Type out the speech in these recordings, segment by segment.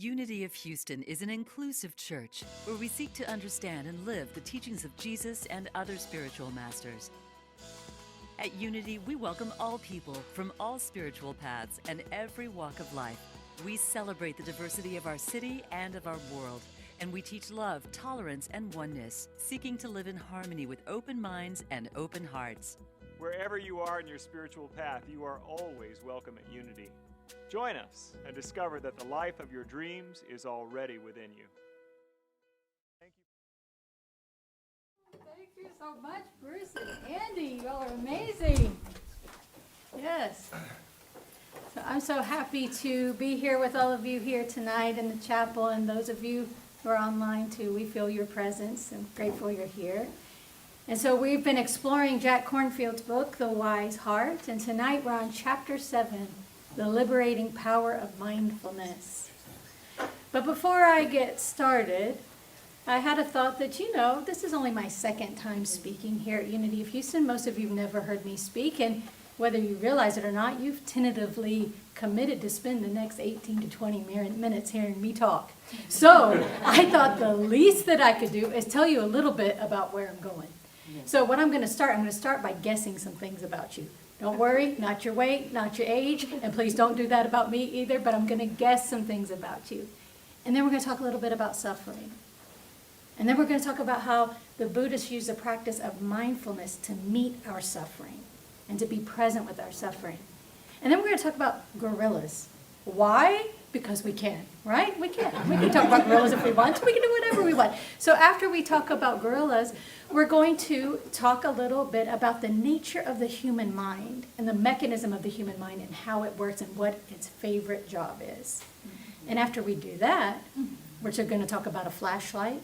Unity of Houston is an inclusive church where we seek to understand and live the teachings of Jesus and other spiritual masters. At Unity, we welcome all people from all spiritual paths and every walk of life. We celebrate the diversity of our city and of our world, and we teach love, tolerance, and oneness, seeking to live in harmony with open minds and open hearts. Wherever you are in your spiritual path, you are always welcome at Unity. Join us and discover that the life of your dreams is already within you. Thank you. Thank you so much, Bruce and Andy. You all are amazing. Yes. So I'm so happy to be here with all of you here tonight in the chapel, and those of you who are online too. We feel your presence and grateful you're here. And so we've been exploring Jack Kornfield's book, The Wise Heart, and tonight we're on chapter 7, The Liberating Power of Mindfulness. But before I get started, I had a thought that, this is only my second time speaking here at Unity of Houston. Most of you have never heard me speak, and whether you realize it or not, you've tentatively committed to spend the next 18 to 20 minutes hearing me talk. So I thought the least that I could do is tell you a little bit about where I'm going. So what I'm going to start by guessing some things about you. Don't worry, not your weight, not your age, and please don't do that about me either, but I'm going to guess some things about you. And then we're going to talk a little bit about suffering. And then we're going to talk about how the Buddhists use the practice of mindfulness to meet our suffering and to be present with our suffering. And then we're going to talk about gorillas. Why? Because we can, right? We can. We can talk about gorillas if we want. We can do whatever we want. So after we talk about gorillas, we're going to talk a little bit about the nature of the human mind and the mechanism of the human mind and how it works and what its favorite job is. And after we do that, we're going to talk about a flashlight,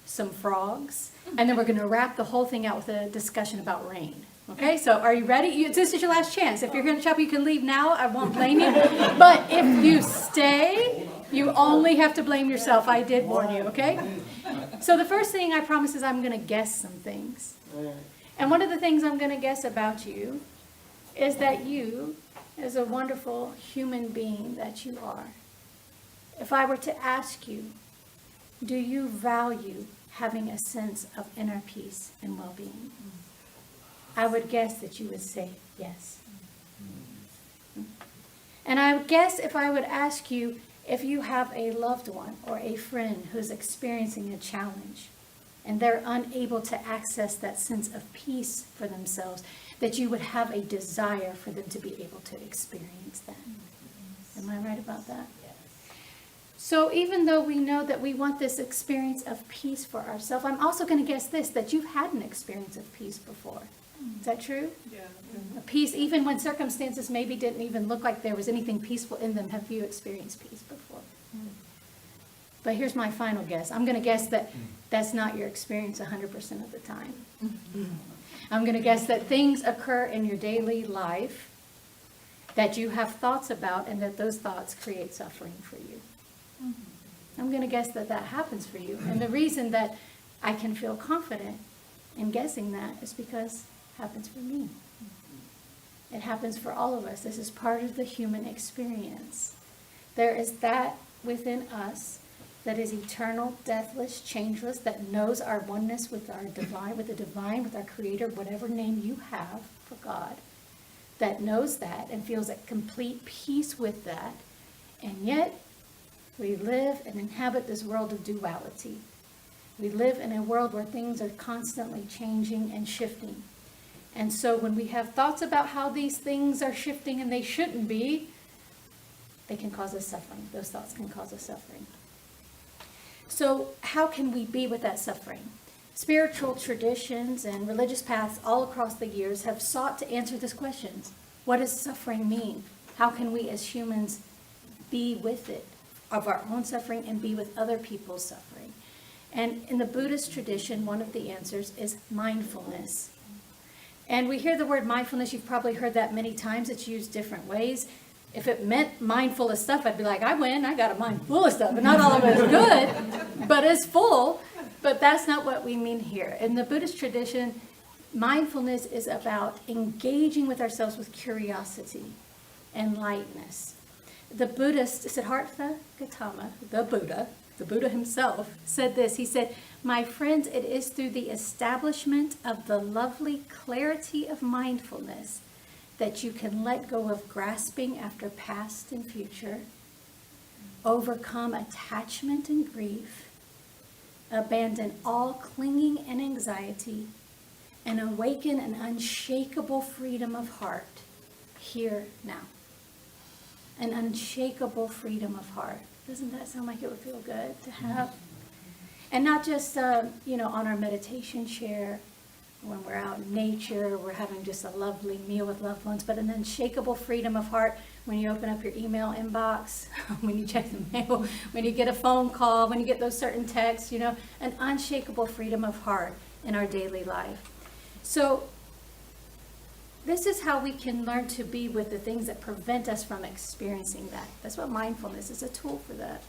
some frogs, and then we're going to wrap the whole thing out with a discussion about rain. Okay, so are you ready? This is your last chance. If you're going to shop, you can leave now. I won't blame you. But if you stay, you only have to blame yourself. I did warn you, okay? So the first thing I promise is I'm going to guess some things. And one of the things I'm going to guess about you is that you, as a wonderful human being that you are, if I were to ask you, do you value having a sense of inner peace and well-being? I would guess that you would say yes. And I would guess if I would ask you if you have a loved one or a friend who's experiencing a challenge and they're unable to access that sense of peace for themselves, that you would have a desire for them to be able to experience that. Am I right about that? So even though we know that we want this experience of peace for ourselves, I'm also going to guess this, that you've had an experience of peace before. Is that true? Yeah. A peace, even when circumstances maybe didn't even look like there was anything peaceful in them. Have you experienced peace before? But here's my final guess. I'm going to guess that that's not your experience 100% of the time. I'm going to guess that things occur in your daily life that you have thoughts about and that those thoughts create suffering for you. I'm going to guess that that happens for you. And the reason that I can feel confident in guessing that is because it happens for me. It happens for all of us. This is part of the human experience. There is that within us that is eternal, deathless, changeless, that knows our oneness with our divine, with our Creator, whatever name you have for God, that knows that and feels at complete peace with that. And yet, we live and inhabit this world of duality. We live in a world where things are constantly changing and shifting. And so when we have thoughts about how these things are shifting and they shouldn't be, they can cause us suffering. Those thoughts can cause us suffering. So how can we be with that suffering? Spiritual traditions and religious paths all across the years have sought to answer this question. What does suffering mean? How can we as humans be with it, of our own suffering, and be with other people's suffering? And in the Buddhist tradition, one of the answers is mindfulness. And we hear the word mindfulness. You've probably heard that many times. It's used different ways. If it meant mindful of stuff, I'd be like, I win. I got a mind full of stuff. And not all of it is good, but it's full. But that's not what we mean here. In the Buddhist tradition, mindfulness is about engaging with ourselves with curiosity and lightness. the Buddhist, Siddhartha Gautama, the Buddha himself, said this. He said, "My friends, it is through the establishment of the lovely clarity of mindfulness that you can let go of grasping after past and future, overcome attachment and grief, abandon all clinging and anxiety, and awaken an unshakable freedom of heart here now." An unshakable freedom of heart. Doesn't that sound like it would feel good to have? And not just, on our meditation chair, when we're out in nature, we're having just a lovely meal with loved ones, but an unshakable freedom of heart when you open up your email inbox, when you check the mail, when you get a phone call, when you get those certain texts, an unshakable freedom of heart in our daily life. So this is how we can learn to be with the things that prevent us from experiencing that. That's what mindfulness is, a tool for that.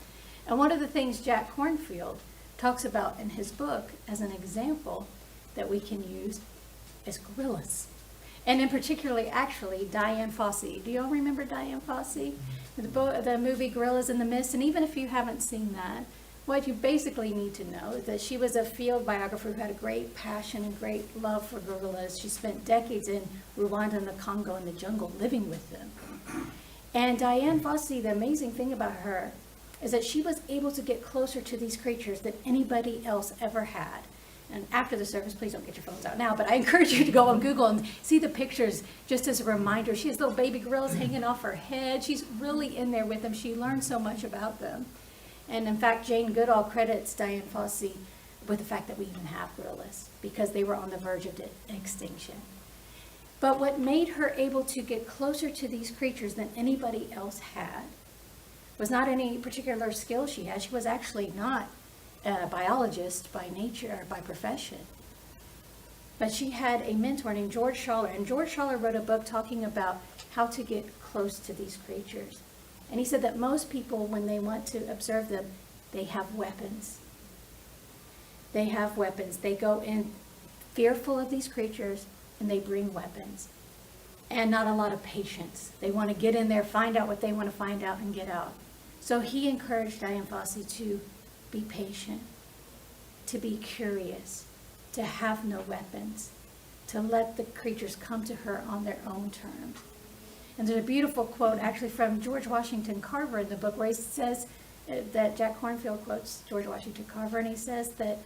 And one of the things Jack Kornfield talks about in his book as an example that we can use is gorillas. And in particularly, actually, Dian Fossey. Do you all remember Dian Fossey? The movie Gorillas in the Mist? And even if you haven't seen that, what you basically need to know is that she was a field biographer who had a great passion and great love for gorillas. She spent decades in Rwanda and the Congo in the jungle living with them. And Dian Fossey, the amazing thing about her is that she was able to get closer to these creatures than anybody else ever had. And after the service, please don't get your phones out now, but I encourage you to go on Google and see the pictures just as a reminder. She has little baby gorillas hanging off her head. She's really in there with them. She learned so much about them. And in fact, Jane Goodall credits Dian Fossey with the fact that we even have gorillas because they were on the verge of extinction. But what made her able to get closer to these creatures than anybody else had was not any particular skill she had. She was actually not a biologist by nature or by profession. But she had a mentor named George Schaller. And George Schaller wrote a book talking about how to get close to these creatures. And he said that most people, when they want to observe them, they have weapons. They have weapons. They go in fearful of these creatures, and they bring weapons. And not a lot of patience. They want to get in there, find out what they want to find out, and get out. So he encouraged Dian Fossey to be patient, to be curious, to have no weapons, to let the creatures come to her on their own terms. And there's a beautiful quote actually from George Washington Carver in the book where he says that Jack Kornfield quotes George Washington Carver, and he says that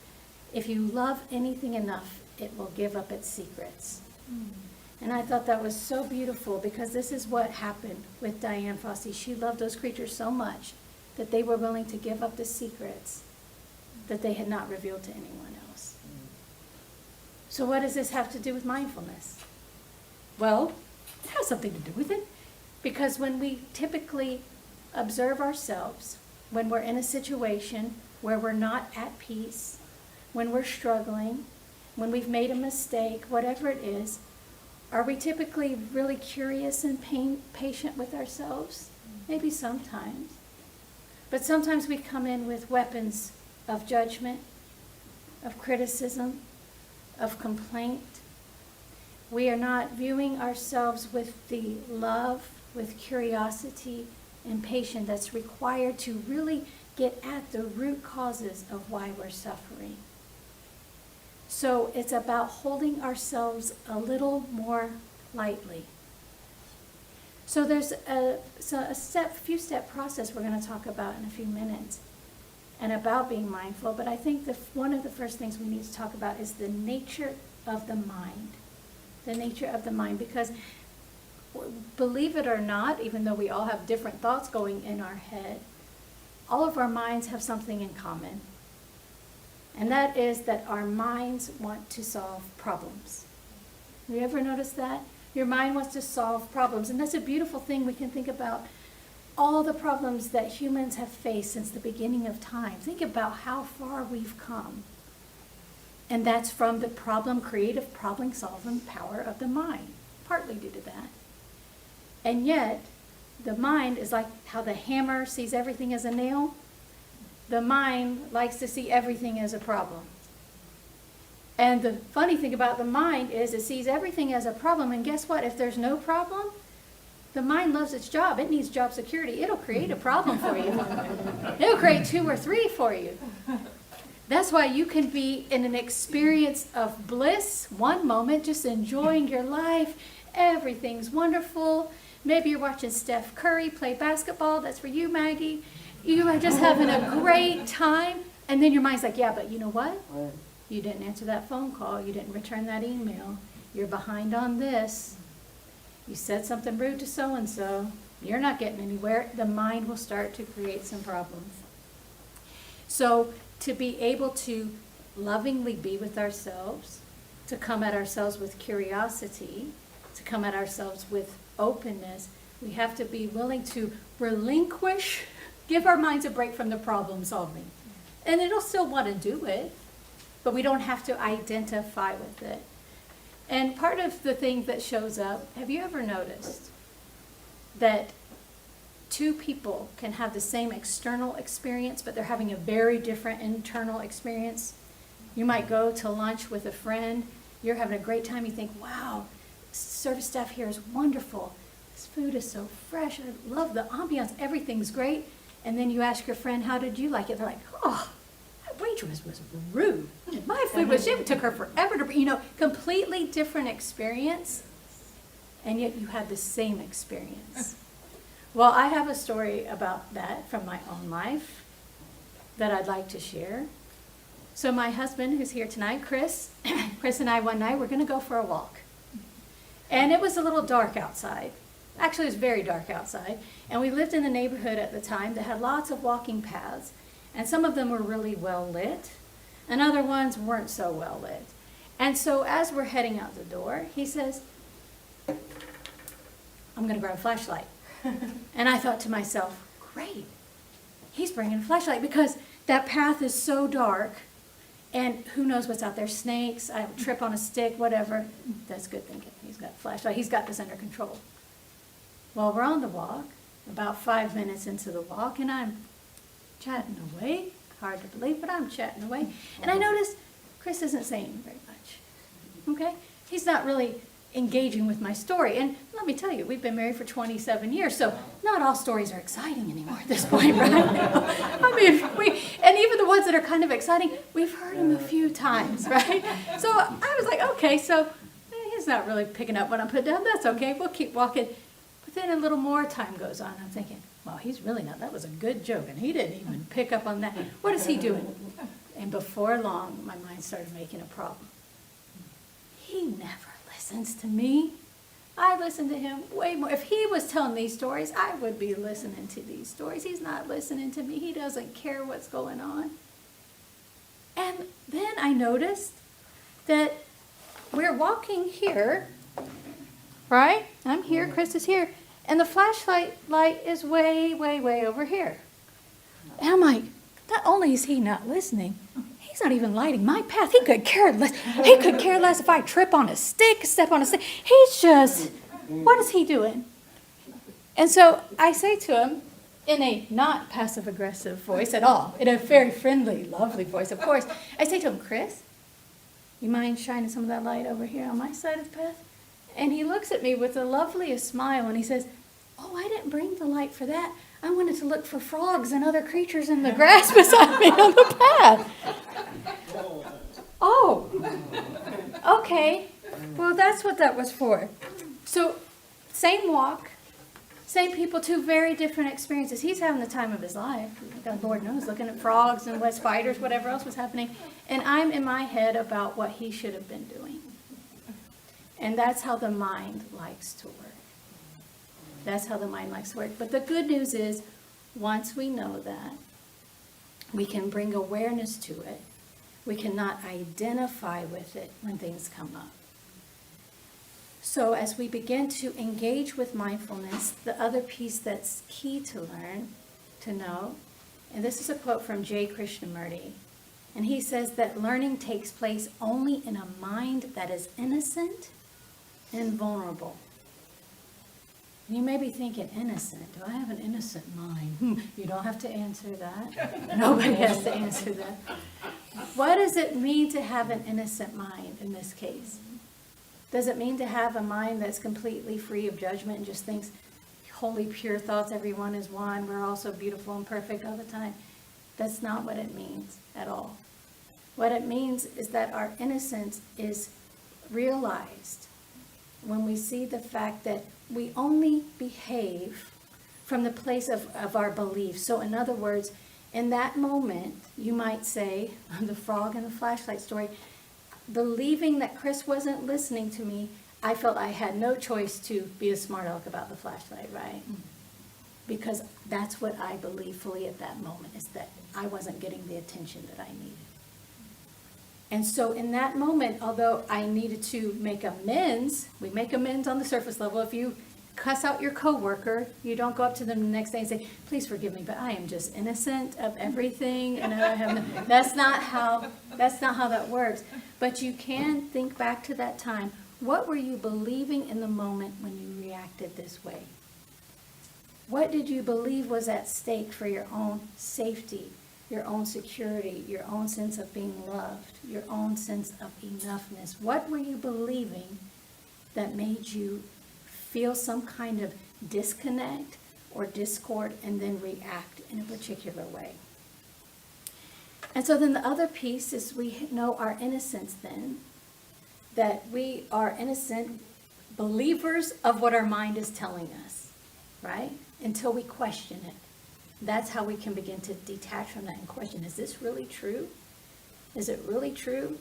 if you love anything enough, it will give up its secrets. And I thought that was so beautiful because this is what happened with Dian Fossey. She loved those creatures so much that they were willing to give up the secrets that they had not revealed to anyone else. So what does this have to do with mindfulness? Well, it has something to do with it. Because when we typically observe ourselves, when we're in a situation where we're not at peace, when we're struggling, when we've made a mistake, whatever it is, are we typically really curious and patient with ourselves? Maybe sometimes. But sometimes we come in with weapons of judgment, of criticism, of complaint. We are not viewing ourselves with the love, with curiosity and patience that's required to really get at the root causes of why we're suffering. So it's about holding ourselves a little more lightly. So there's a few-step process we're going to talk about in a few minutes and about being mindful. But I think one of the first things we need to talk about is the nature of the mind. The nature of the mind. Because believe it or not, even though we all have different thoughts going in our head, all of our minds have something in common. And that is that our minds want to solve problems. Have you ever noticed that? Your mind wants to solve problems. And that's a beautiful thing. We can think about all the problems that humans have faced since the beginning of time. Think about how far we've come. And that's from the creative problem-solving power of the mind, partly due to that. And yet, the mind is like how the hammer sees everything as a nail. The mind likes to see everything as a problem. And the funny thing about the mind is it sees everything as a problem, and guess what? If there's no problem, The mind loves its job. It needs job security. It'll create a problem for you. It'll create 2 or 3 for you. That's why you can be in an experience of bliss, one moment, just enjoying your life. Everything's wonderful. Maybe you're watching Steph Curry play basketball. That's for you, Maggie. You are just having a great time. And then your mind's like, yeah, but you know what? You didn't answer that phone call. You didn't return that email. You're behind on this. You said something rude to so-and-so. You're not getting anywhere. The mind will start to create some problems. So to be able to lovingly be with ourselves, to come at ourselves with curiosity, to come at ourselves with openness, we have to be willing to relinquish, give our minds a break from the problem solving. And it'll still want to do it, but we don't have to identify with it. And part of the thing that shows up, have you ever noticed that 2 people can have the same external experience, but they're having a very different internal experience? You might go to lunch with a friend, you're having a great time, you think, wow, service staff here is wonderful. This food is so fresh, I love the ambiance, everything's great. And then you ask your friend, how did you like it? They're like, oh, that waitress was rude. And my food was, it took her forever to, completely different experience. And yet you had the same experience. Well, I have a story about that from my own life that I'd like to share. So my husband, who's here tonight, Chris and I one night, we're going to go for a walk. And it was a little dark outside. Actually, it was very dark outside. And we lived in a neighborhood at the time that had lots of walking paths. And some of them were really well lit, and other ones weren't so well lit. And so as we're heading out the door, he says, I'm going to grab a flashlight. And I thought to myself, great, he's bringing a flashlight because that path is so dark, and who knows what's out there, snakes, I would trip on a stick, whatever. That's good thinking. He's got a flashlight. He's got this under control. Well, we're on the walk, about 5 minutes into the walk, and I'm chatting away. Hard to believe, but I'm chatting away. And I noticed Chris isn't saying very much. Okay? He's not really engaging with my story. And let me tell you, we've been married for 27 years, so not all stories are exciting anymore at this point, right? I mean, and even the ones that are kind of exciting, we've heard them a few times, right? So I was like, okay, so he's not really picking up what I'm putting down. That's okay. We'll keep walking. But then a little more time goes on. I'm thinking, well, he's really not. That was a good joke, and he didn't even pick up on that. What is he doing? And before long, my mind started making a problem. He never listens to me. I listen to him way more. If he was telling these stories, I would be listening to these stories. He's not listening to me. He doesn't care what's going on. And then I noticed that we're walking here, right? I'm here, Chris is here. And the flashlight light is way, way, way over here. And I'm like, not only is he not listening, he's not even lighting my path. He could care less. He could care less if I trip on a stick, step on a stick. He's just, what is he doing? And so I say to him, in a not passive-aggressive voice at all, in a very friendly, lovely voice, of course, I say to him, Chris, you mind shining some of that light over here on my side of the path? And he looks at me with the loveliest smile, and he says, oh, I didn't bring the light for that. I wanted to look for frogs and other creatures in the grass beside me on the path. Oh, okay. Well, that's what that was for. So, same walk, same people, 2 very different experiences. He's having the time of his life. God, Lord knows, looking at frogs and spiders, whatever else was happening. And I'm in my head about what he should have been doing. And that's how the mind likes to work. That's how the mind likes to work. But the good news is, once we know that, we can bring awareness to it. We cannot identify with it when things come up. So as we begin to engage with mindfulness, the other piece that's key to learn, to know, and this is a quote from J. Krishnamurti, and he says that learning takes place only in a mind that is innocent and vulnerable. You may be thinking, innocent? Do I have an innocent mind? You don't have to answer that. Nobody has to answer that. What does it mean to have an innocent mind in this case? Does it mean to have a mind that's completely free of judgment and just thinks, holy, pure thoughts, everyone is one, we're all so beautiful and perfect all the time. That's not what it means at all. What it means is that our innocence is realized when we see the fact that we only behave from the place of our belief. So in other words, in that moment, you might say, the frog and the flashlight story, believing that Chris wasn't listening to me, I felt I had no choice to be a smart aleck about the flashlight, right? Because that's what I believed fully at that moment, is that I wasn't getting the attention that I needed. And so in that moment, although I needed to make amends, we make amends on the surface level. If you cuss out your coworker, you don't go up to them the next day and say, please forgive me, but I am just innocent of everything. And I have that's not how that works. But you can think back to that time. What were you believing in the moment when you reacted this way? What did you believe was at stake for your own safety, your own security, your own sense of being loved, your own sense of enoughness? What were you believing that made you feel some kind of disconnect or discord and then react in a particular way? And so then the other piece is we know our innocence then, that we are innocent believers of what our mind is telling us, right? Until we question it. That's how we can begin to detach from that and question, is this really true? Is it really true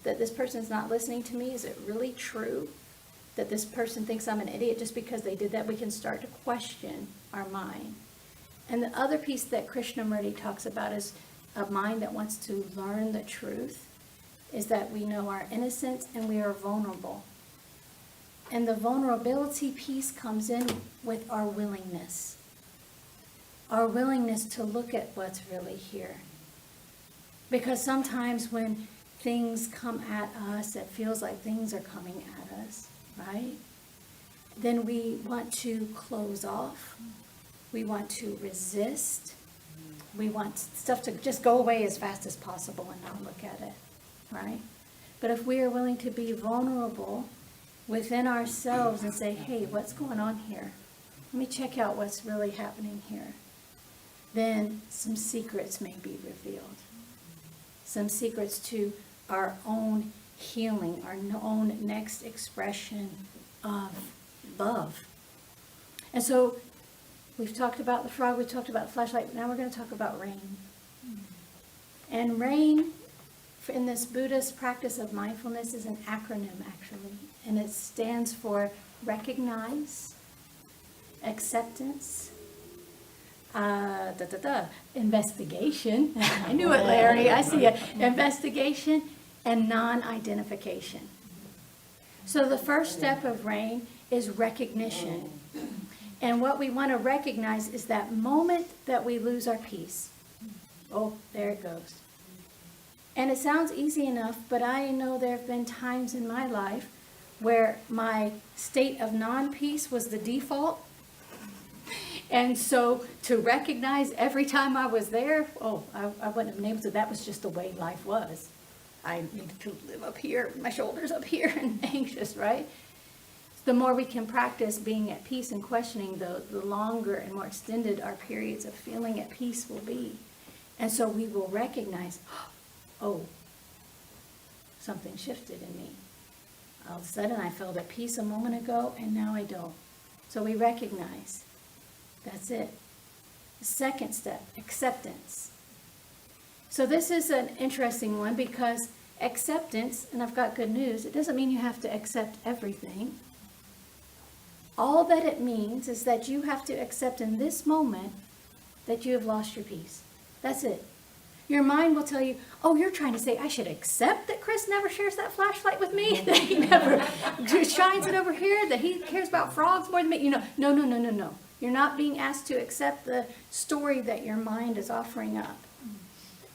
that this person is not listening to me? Is it really true that this person thinks I'm an idiot just because they did that? We can start to question our mind. And the other piece that Krishnamurti talks about is a mind that wants to learn the truth, is that we know our innocence and we are vulnerable. And the vulnerability piece comes in with our willingness. Our willingness to look at what's really here. Because sometimes when things come at us, it feels like things are coming at us, right? Then we want to close off. We want to resist. We want stuff to just go away as fast as possible and not look at it, right? But if we are willing to be vulnerable within ourselves and say, hey, what's going on here? Let me check out what's really happening here. Then some secrets may be revealed. Some secrets to our own healing, our own next expression of love. And so we've talked about the frog, we talked about the flashlight, now we're going to talk about rain. And rain, in this Buddhist practice of mindfulness, is an acronym actually. And it stands for recognize, acceptance, investigation. I knew it, Larry. I see it. Investigation and non-identification. So the first step of rain is recognition. And what we want to recognize is that moment that we lose our peace. Oh, there it goes. And it sounds easy enough, but I know there have been times in my life where my state of non-peace was the default. And so to recognize every time I was there, I wouldn't have been able to. That was just the way life was. I needed to live up here, my shoulders up here and anxious, right? The more we can practice being at peace and questioning, the longer and more extended our periods of feeling at peace will be. And so we will recognize, oh, something shifted in me. All of a sudden I felt at peace a moment ago and now I don't. So we recognize. That's it. The second step, acceptance. So this is an interesting one because acceptance, and I've got good news, it doesn't mean you have to accept everything. All that it means is that you have to accept in this moment that you have lost your peace. That's it. Your mind will tell you, oh, you're trying to say I should accept that Chris never shares that flashlight with me, that he never shines it over here, that he cares about frogs more than me. No. You're not being asked to accept the story that your mind is offering up.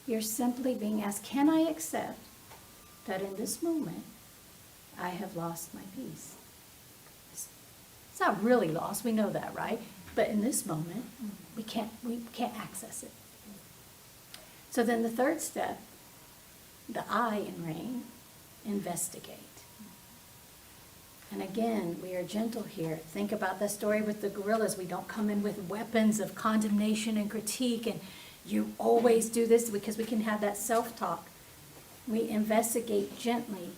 You're simply being asked, can I accept that in this moment I have lost my peace? It's not really lost, we know that, right? But in this moment, we can't access it. So then the third step, the I in rain, investigate. And again, we are gentle here. Think about the story with the gorillas. We don't come in with weapons of condemnation and critique, and you always do this, because we can have that self-talk. We investigate gently.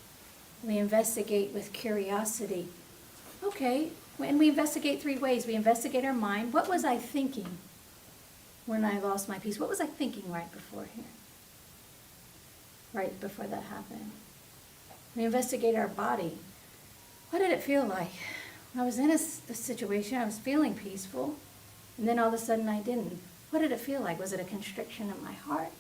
We investigate with curiosity. Okay, and we investigate 3 ways. We investigate our mind. What was I thinking when I lost my peace? What was I thinking right before here? Right before that happened. We investigate our body. What did it feel like? I was in a situation, I was feeling peaceful, and then all of a sudden I didn't. What did it feel like? Was it a constriction in my heart?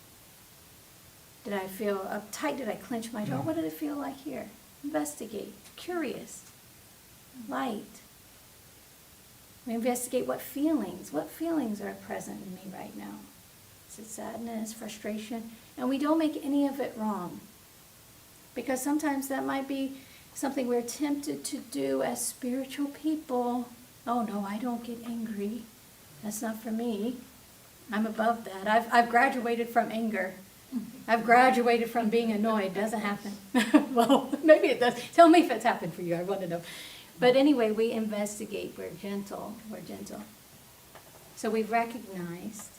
Did I feel uptight? Did I clench my jaw? What did it feel like here? Investigate. Curious. Light. We investigate what feelings are present in me right now. Is it sadness, frustration? And we don't make any of it wrong. Because sometimes that might be something we're tempted to do as spiritual people. Oh no, I don't get angry. That's not for me. I'm above that. I've graduated from anger. I've graduated from being annoyed. Doesn't happen. Well, maybe it does. Tell me if it's happened for you. I want to know. But anyway, we investigate. We're gentle. We're gentle. So we've recognized,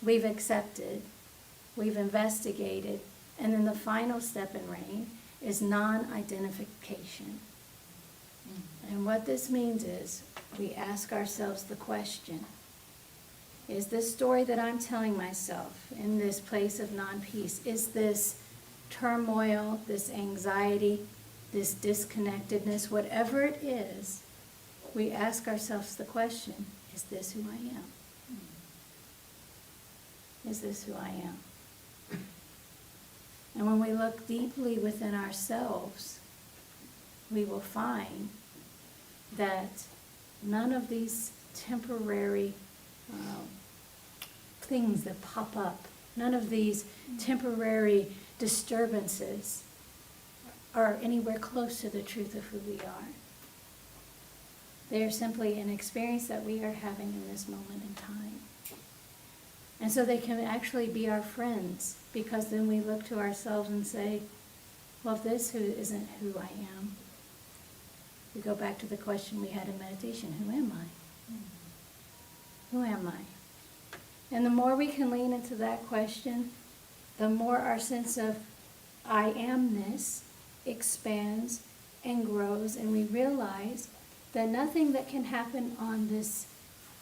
we've accepted, we've investigated, and then the final step in RAIN is non-identification. And what this means is we ask ourselves the question, is this story that I'm telling myself in this place of non-peace, is this turmoil, this anxiety, this disconnectedness, whatever it is, we ask ourselves the question, is this who I am? Is this who I am? And when we look deeply within ourselves, we will find that none of these temporary things that pop up, none of these temporary disturbances are anywhere close to the truth of who we are. They are simply an experience that we are having in this moment in time. And so they can actually be our friends, because then we look to ourselves and say, well, if this isn't who I am, we go back to the question we had in meditation, who am I? Who am I? And the more we can lean into that question, the more our sense of I amness expands and grows, and we realize that nothing that can happen on this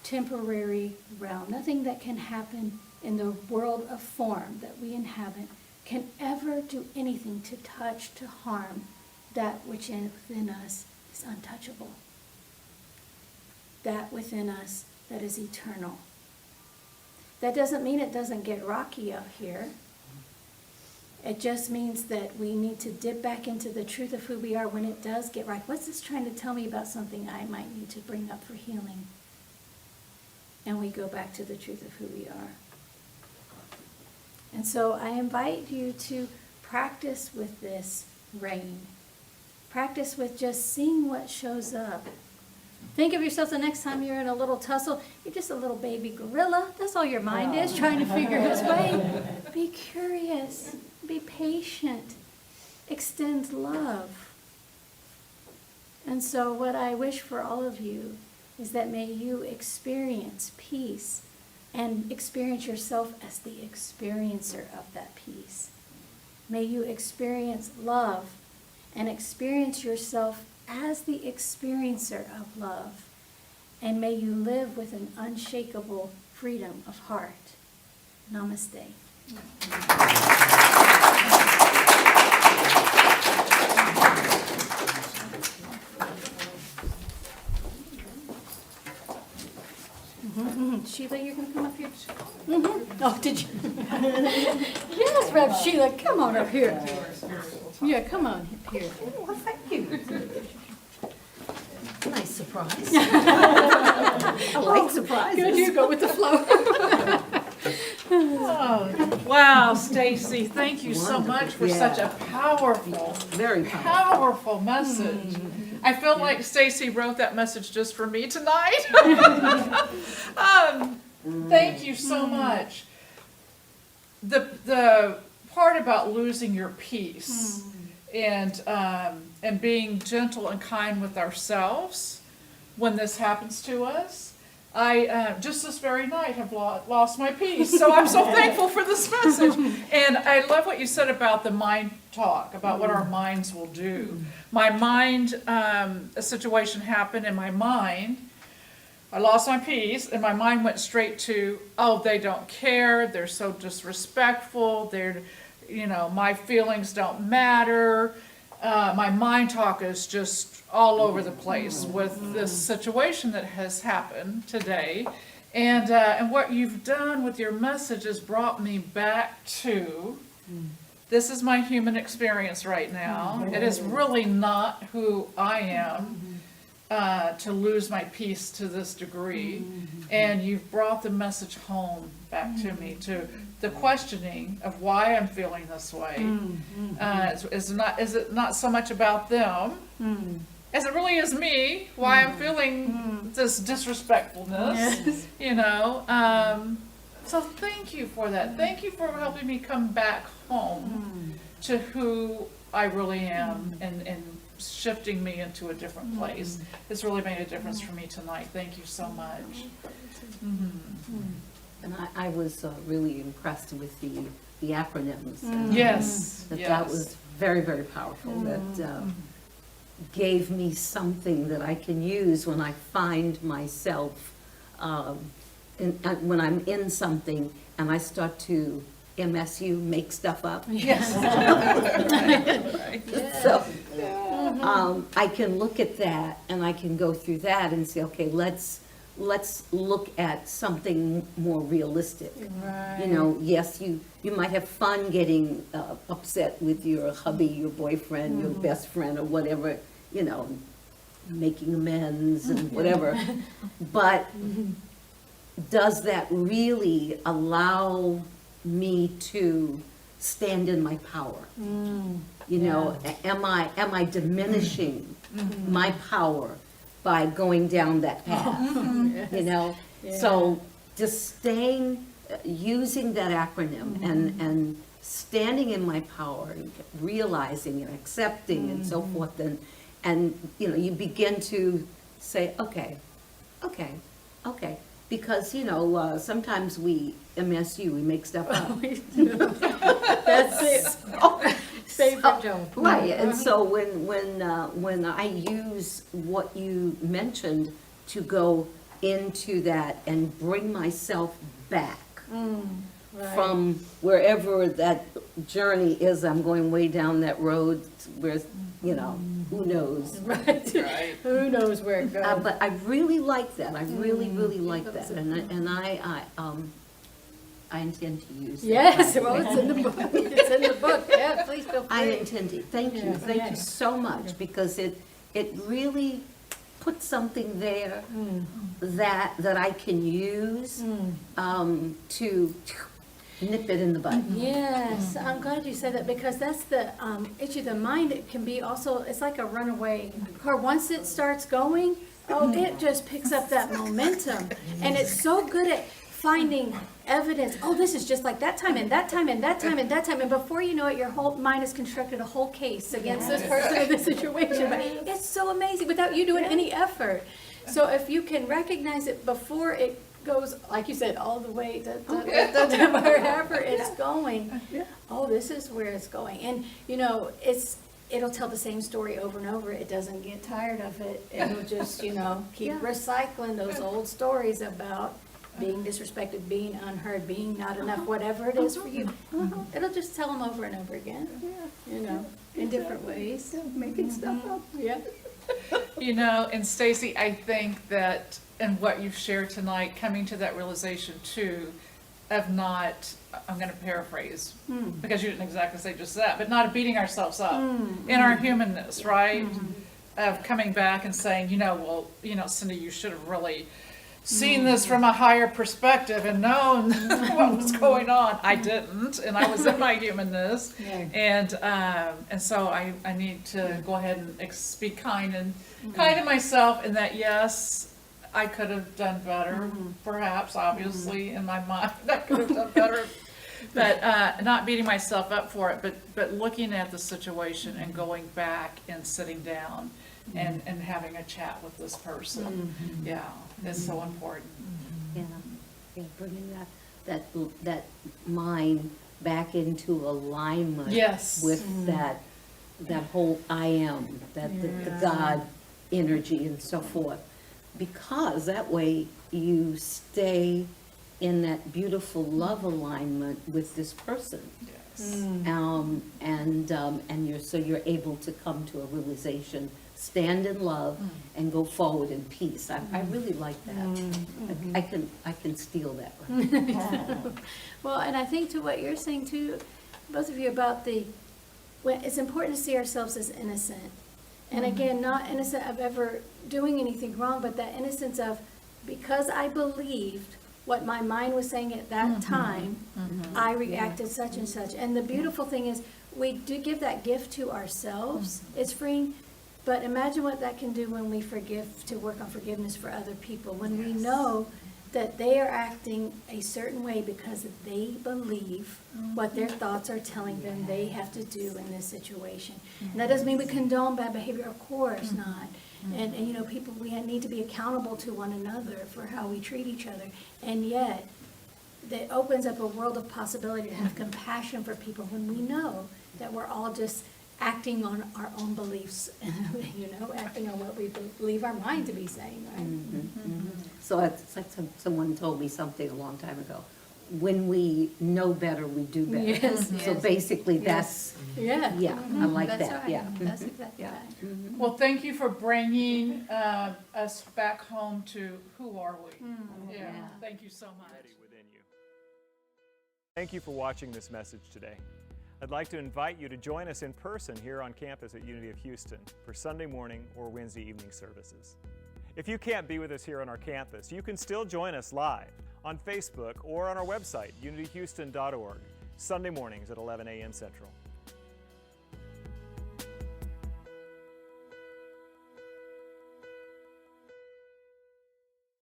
temporary realm, nothing that can happen in the world of form that we inhabit can ever do anything to touch, to harm that which within us is untouchable. That within us that is eternal. That doesn't mean it doesn't get rocky out here. It just means that we need to dip back into the truth of who we are when it does get rocky. What's this trying to tell me about something I might need to bring up for healing? And we go back to the truth of who we are. And so I invite you to practice with this RAIN. Practice with just seeing what shows up. Think of yourself the next time you're in a little tussle. You're just a little baby gorilla. That's all your mind is, trying to figure its way. Be curious. Be patient. Extend love. And so what I wish for all of you is that may you experience peace and experience yourself as the experiencer of that peace. May you experience love and experience yourself as the experiencer of love. And may you live with an unshakable freedom of heart. Namaste. Sheila, you're going to come up here? Oh, did you? Yes, Rev Sheila, come on up here. Yeah, come on up here. Well, thank you. Nice surprise. I like surprises. Good, you go with the flow. Oh, wow, Stacy, thank you so much for such a powerful, very powerful message. I feel like Stacy wrote that message just for me tonight. Thank you so much. The part about losing your peace and being gentle and kind with ourselves when this happens to us. I just this very night have lost my peace, so I'm so thankful for this message. And I love what you said about the mind talk, about what our minds will do. My mind, a situation happened in my mind. I lost my peace, and my mind went straight to, oh, they don't care, they're so disrespectful, my feelings don't matter. My mind talk is just all over the place with this situation that has happened today. And what you've done with your message has brought me back to, this is my human experience right now. It is really not who I am. To lose my peace to this degree, and you've brought the message home back to me, to the questioning of why I'm feeling this way. Is it not so much about them as it really is me, why I'm feeling this disrespectfulness, so thank you for that. Thank you for helping me come back home to who I really am, and shifting me into a different place. It's really made a difference for me tonight. Thank you so much. And I was really impressed with the acronyms. Yes. That was very, very powerful. That gave me something that I can use when I find myself, when I'm in something and I start to MSU, make stuff up. Yes. So I can look at that and I can go through that and say, okay, let's look at something more realistic. Right. Yes, you might have fun getting upset with your hubby, your boyfriend, your best friend, or whatever, making amends and whatever. But does that really allow me to stand in my power? Am I diminishing my power by going down that path? So just using that acronym and standing in my power, and realizing and accepting and so forth, and you begin to say, okay, because sometimes we MSU, we make stuff up. That's it. Favorite joke. Right, and so when I use what you mentioned to go into that and bring myself back from wherever that journey is, I'm going way down that road where, who knows? Right. Who knows where it goes? But I really like that. I really like that, and I intend to use that. Yes, well, it's in the book. It's in the book. Yeah, please feel free. I intend to. Thank you. Thank you so much, because it really puts something there that I can use to nip it in the bud. Yes, I'm glad you said that, because that's the issue. The mind, it can be also, it's like a runaway car. Once it starts going, it just picks up that momentum. And it's so good at finding evidence. Oh, this is just like that time and that time and that time and that time. And before you know it, your whole mind has constructed a whole case against this person or this situation. But it's so amazing without you doing any effort. So if you can recognize it before it goes, like you said, all the way to wherever it's going. Oh, this is where it's going. And it'll tell the same story over and over. It doesn't get tired of it. It'll just, keep recycling those old stories about being disrespected, being unheard, being not enough, whatever it is for you. It'll just tell them over and over again, in different ways. Making stuff up. Yeah. And Stacy, I think that in what you've shared tonight, coming to that realization too, of not, I'm going to paraphrase, because you didn't exactly say just that, but not beating ourselves up in our humanness, right? Of coming back and saying, Cindy, you should have really seen this from a higher perspective and known what was going on. I didn't, and I was in my humanness, and so I need to go ahead and be kind to myself, in that yes, I could have done better, perhaps, obviously, in my mind, I could have done better. But not beating myself up for it, but looking at the situation and going back and sitting down and having a chat with this person. Yeah, it's so important. Yeah, yeah, bringing that mind back into alignment. Yes. With that whole I am, the God energy and so forth. Because that way you stay in that beautiful love alignment with this person. Yes. And you're able to come to a realization, stand in love, and go forward in peace. I really like that. I can steal that one. Well, and I think to what you're saying too, both of you, about it's important to see ourselves as innocent. And again, not innocent of ever doing anything wrong, but that innocence of, because I believed what my mind was saying at that time, I reacted such and such. And the beautiful thing is, we do give that gift to ourselves. It's freeing. But imagine what that can do when we to work on forgiveness for other people. When we know that they are acting a certain way because they believe what their thoughts are telling them they have to do in this situation. And that doesn't mean we condone bad behavior, of course not. And you know, people, we need to be accountable to one another for how we treat each other. And yet, that opens up a world of possibility to have compassion for people when we know that we're all just acting on our own beliefs, you know, acting on what we believe our mind to be saying, right? So it's like someone told me something a long time ago. When we know better, we do better. Yes, So yes. basically that's, Yeah. I like That's that, right. yeah. That's exactly right. Well, thank you for bringing us back home to who are we? Yeah, thank you so much. Ready within you. Thank you for watching this message today. I'd like to invite you to join us in person here on campus at Unity of Houston for Sunday morning or Wednesday evening services. If you can't be with us here on our campus, you can still join us live on Facebook or on our website, unityhouston.org, Sunday mornings at 11 a.m. Central.